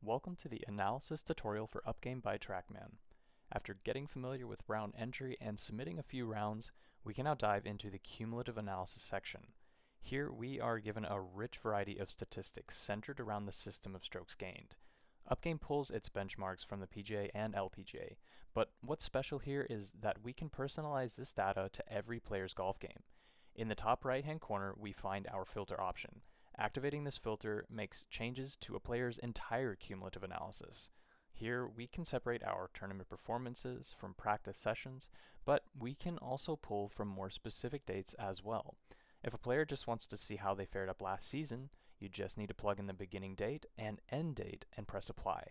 Welcome to the analysis tutorial for Upgame by Trackman. After getting familiar with round entry and submitting a few rounds, we can now dive into the cumulative analysis section. Here we are given a rich variety of statistics centered around the system of strokes gained. Upgame pulls its benchmarks from the PGA and LPGA, but what's special here is that we can personalize this data to every player's golf game. In the top right-hand corner, we find our filter option. Activating this filter makes changes to a player's entire cumulative analysis. Here we can separate our tournament performances from practice sessions, but we can also pull from more specific dates as well. If a player just wants to see how they fared up last season, you just need to plug in the beginning date and end date and press apply.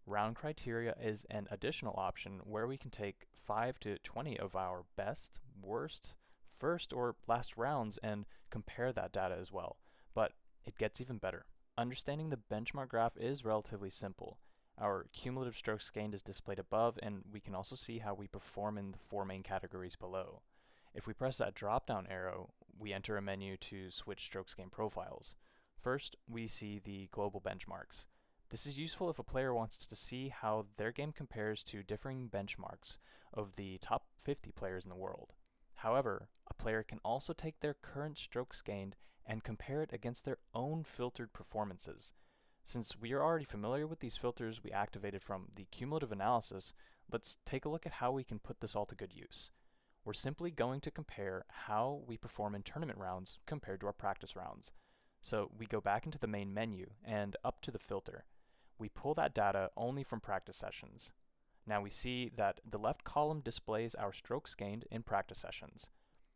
Round criteria is an additional option where we can take 5 to 20 of our best, worst, first or last rounds and compare that data as well. But it gets even better. Understanding the benchmark graph is relatively simple. Our cumulative strokes gained is displayed above, and we can also see how we perform in the four main categories below. If we press that drop-down arrow, we enter a menu to switch strokes gained profiles. First, we see the global benchmarks. This is useful if a player wants to see how their game compares to differing benchmarks of the top 50 players in the world. However, a player can also take their current strokes gained and compare it against their own filtered performances. Since we are already familiar with these filters we activated from the cumulative analysis, let's take a look at how we can put this all to good use. We're simply going to compare how we perform in tournament rounds compared to our practice rounds. So we go back into the main menu and up to the filter. We pull that data only from practice sessions. Now we see that the left column displays our strokes gained in practice sessions.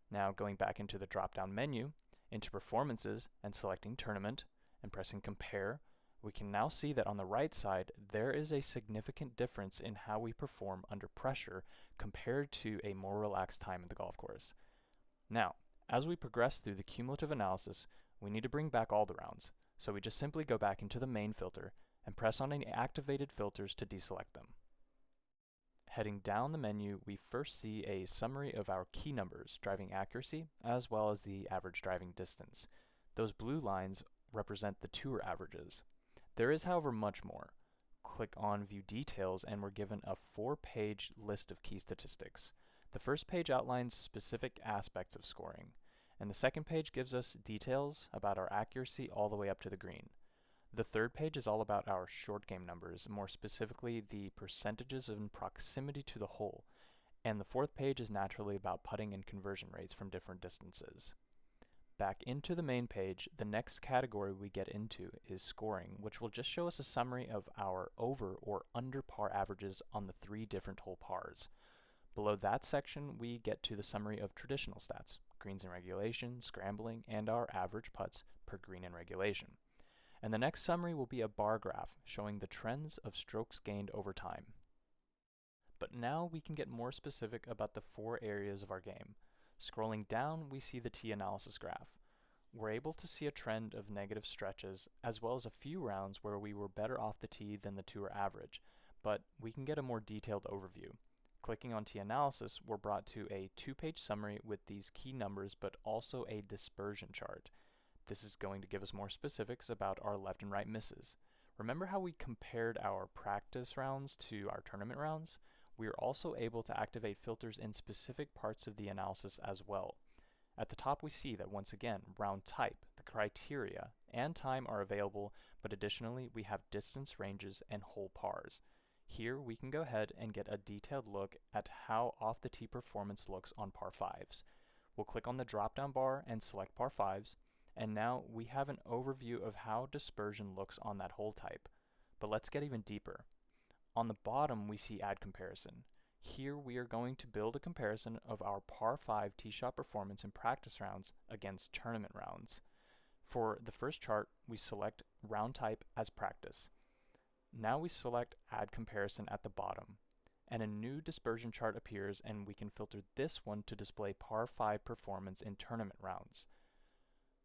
Now going back into the drop-down menu, into performances and selecting tournament and pressing compare, we can now see that on the right side there is a significant difference in how we perform under pressure compared to a more relaxed time at the golf course. Now, as we progress through the cumulative analysis, we need to bring back all the rounds, so we just simply go back into the main filter and press on any activated filters to deselect them. Heading down the menu, we first see a summary of our key numbers, driving accuracy, as well as the average driving distance. Those blue lines represent the tour averages. There is, however, much more. Click on View Details and we're given a 4-page list of key statistics. The first page outlines specific aspects of scoring, and the second page gives us details about our accuracy all the way up to the green. The third page is all about our short game numbers, more specifically the percentages in proximity to the hole, and the fourth page is naturally about putting and conversion rates from different distances. Back into the main page, the next category we get into is scoring, which will just show us a summary of our over or under par averages on the 3 different hole pars. Below that section, we get to the summary of traditional stats, greens in regulation, scrambling, and our average putts per green in regulation. And the next summary will be a bar graph showing the trends of strokes gained over time. But now we can get more specific about the 4 areas of our game. Scrolling down, we see the tee analysis graph. We're able to see a trend of negative stretches, as well as a few rounds where we were better off the tee than the tour average, but we can get a more detailed overview. Clicking on tee analysis, we're brought to a 2-page summary with these key numbers, but also a dispersion chart. This is going to give us more specifics about our left and right misses. Remember how we compared our practice rounds to our tournament rounds? We are also able to activate filters in specific parts of the analysis as well. At the top we see that once again, round type, the criteria, and time are available, but additionally we have distance ranges and hole pars. Here we can go ahead and get a detailed look at how off the tee performance looks on par 5s. We'll click on the drop-down bar and select par 5s. And now we have an overview of how dispersion looks on that hole type. But let's get even deeper. On the bottom we see add comparison. Here we are going to build a comparison of our par 5 tee shot performance in practice rounds against tournament rounds. For the first chart, we select round type as practice. Now we select add comparison at the bottom, and a new dispersion chart appears, and we can filter this one to display par 5 performance in tournament rounds.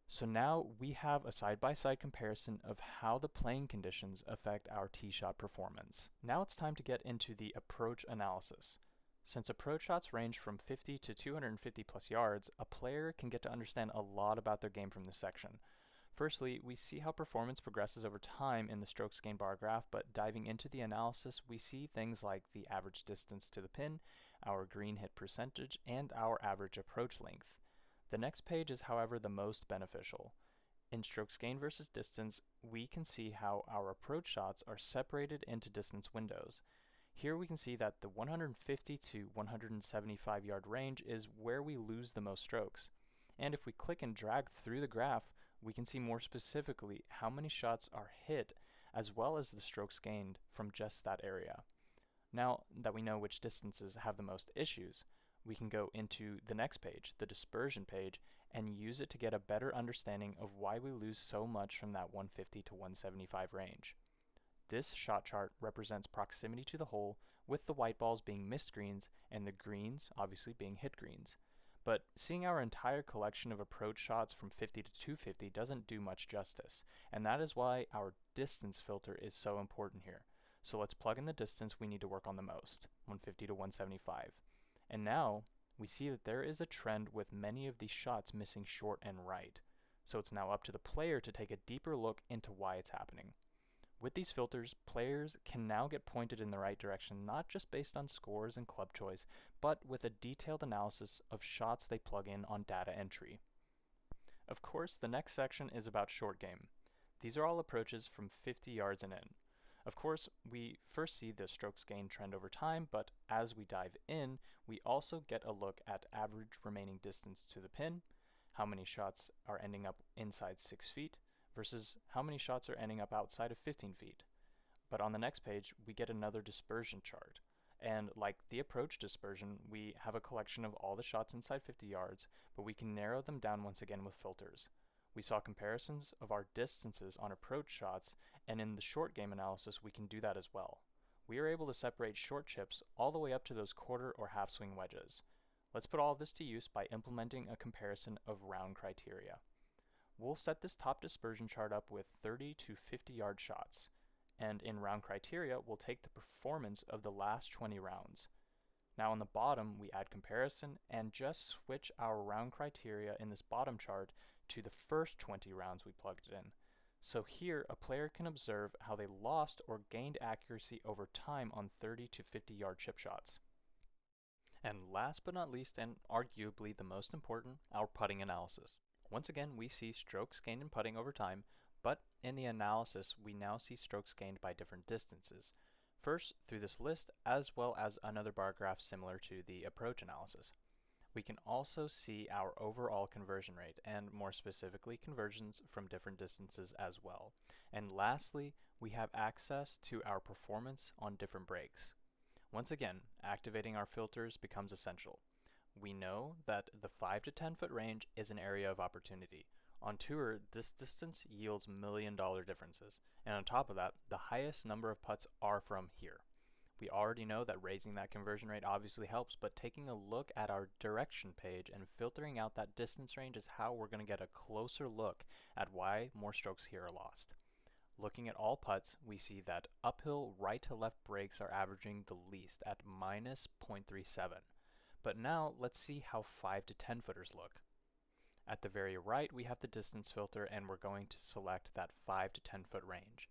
So now we have a side-by-side comparison of how the playing conditions affect our tee shot performance. Now it's time to get into the approach analysis. Since approach shots range from 50 to 250 plus yards, a player can get to understand a lot about their game from this section. Firstly, we see how performance progresses over time in the strokes gained bar graph, but diving into the analysis, we see things like the average distance to the pin, our green hit percentage, and our average approach length. The next page is, however, the most beneficial. In strokes gained versus distance, we can see how our approach shots are separated into distance windows. Here we can see that the 150 to 175 yard range is where we lose the most strokes. And if we click and drag through the graph, we can see more specifically how many shots are hit as well as the strokes gained from just that area. Now that we know which distances have the most issues, we can go into the next page, the dispersion page, and use it to get a better understanding of why we lose so much from that 150 to 175 range. This shot chart represents proximity to the hole, with the white balls being missed greens and the greens obviously being hit greens. But seeing our entire collection of approach shots from 50 to 250 doesn't do much justice, and that is why our distance filter is so important here. So let's plug in the distance we need to work on the most, 150 to 175. And now we see that there is a trend with many of these shots missing short and right. So it's now up to the player to take a deeper look into why it's happening. With these filters, players can now get pointed in the right direction, not just based on scores and club choice, but with a detailed analysis of shots they plug in on data entry. Of course, the next section is about short game. These are all approaches from 50 yards and in. Of course, we first see the strokes gained trend over time, but as we dive in, we also get a look at average remaining distance to the pin, how many shots are ending up inside 6 feet, versus how many shots are ending up outside of 15 feet. But on the next page, we get another dispersion chart. And like the approach dispersion, we have a collection of all the shots inside 50 yards, but we can narrow them down once again with filters. We saw comparisons of our distances on approach shots, and in the short game analysis, we can do that as well. We are able to separate short chips all the way up to those quarter or half swing wedges. Let's put all of this to use by implementing a comparison of round criteria. We'll set this top dispersion chart up with 30 to 50 yard shots, and in round criteria, we'll take the performance of the last 20 rounds. Now on the bottom, we add comparison and just switch our round criteria in this bottom chart to the first 20 rounds we plugged it in. So here, a player can observe how they lost or gained accuracy over time on 30 to 50 yard chip shots. And last but not least, and arguably the most important, our putting analysis. Once again, we see strokes gained in putting over time, but in the analysis, we now see strokes gained by different distances. First, through this list, as well as another bar graph similar to the approach analysis. We can also see our overall conversion rate, and more specifically, conversions from different distances as well. And lastly, we have access to our performance on different breaks. Once again, activating our filters becomes essential. We know that the 5 to 10 foot range is an area of opportunity. On tour, this distance yields $1,000,000 differences, and on top of that, the highest number of putts are from here. We already know that raising that conversion rate obviously helps, but taking a look at our direction page and filtering out that distance range is how we're going to get a closer look at why more strokes here are lost. Looking at all putts, we see that uphill right to left breaks are averaging the least at minus 0.37. But now let's see how 5 to 10 footers look. At the very right, we have the distance filter, and we're going to select that 5 to 10 foot range.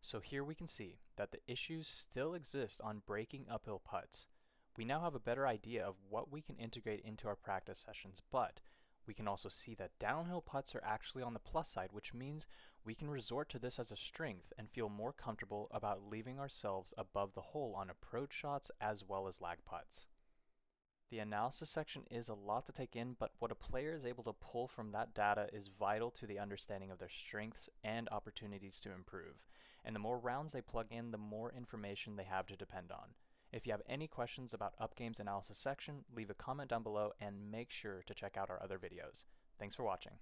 So here we can see that the issues still exist on breaking uphill putts. We now have a better idea of what we can integrate into our practice sessions, but we can also see that downhill putts are actually on the plus side, which means we can resort to this as a strength and feel more comfortable about leaving ourselves above the hole on approach shots as well as lag putts. The analysis section is a lot to take in, but what a player is able to pull from that data is vital to the understanding of their strengths and opportunities to improve. And the more rounds they plug in, the more information they have to depend on. If you have any questions about Upgame's analysis section, leave a comment down below and make sure to check out our other videos. Thanks for watching.